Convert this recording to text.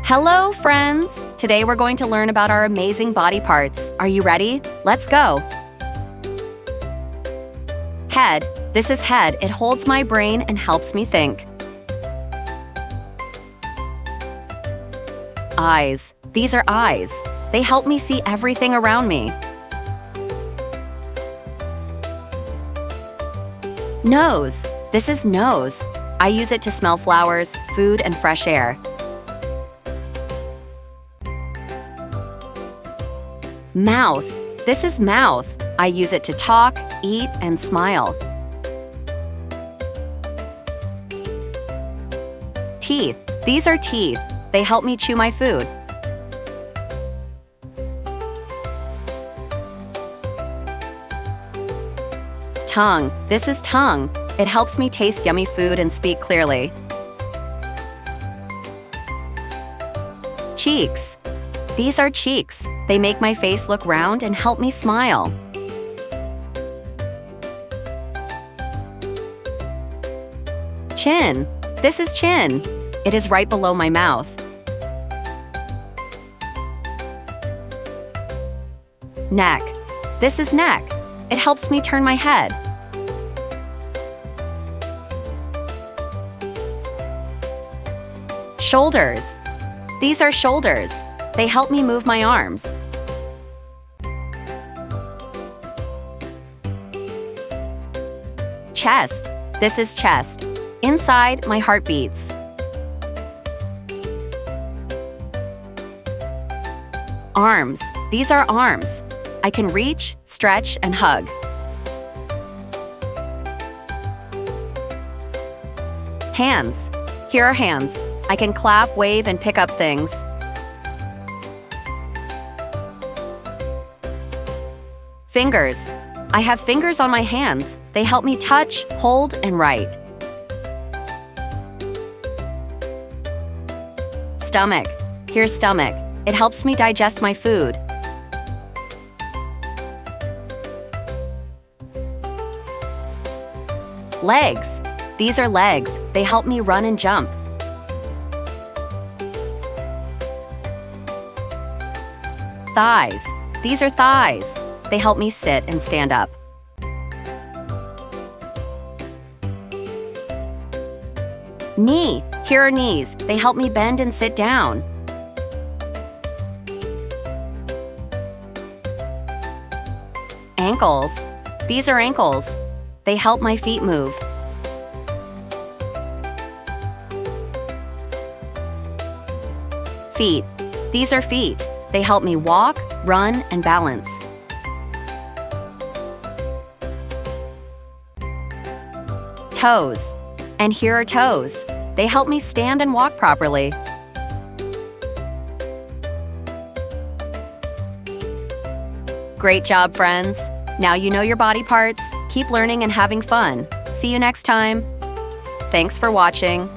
Hello, friends! Today we're going to learn about our amazing body parts. Are you ready? Let's go! Head. This is head. It holds my brain and helps me think. Eyes. These are eyes. They help me see everything around me. Nose. This is nose. I use it to smell flowers, food, and fresh air. Mouth. This is mouth. I use it to talk, eat, and smile. Teeth. These are teeth. They help me chew my food. Tongue. This is tongue. It helps me taste yummy food and speak clearly. Cheeks. These are cheeks. They make my face look round and help me smile. Chin. This is chin. It is right below my mouth. Neck. This is neck. It helps me turn my head. Shoulders. These are shoulders. They help me move my arms. Chest. This is chest. Inside, my heart beats. Arms. These are arms. I can reach, stretch, and hug. Hands. Here are hands. I can clap, wave, and pick up things. Fingers. I have fingers on my hands. They help me touch, hold, and write. Stomach. Here's stomach. It helps me digest my food. Legs. These are legs. They help me run and jump. Thighs. These are thighs. They help me sit and stand up. Knee. Here are knees. They help me bend and sit down. Ankles. These are ankles. They help my feet move. Feet. These are feet. They help me walk, run, and balance. Toes. And here are toes. They help me stand and walk properly. Great job, friends! Now you know your body parts. Keep learning and having fun. See you next time. Thanks for watching.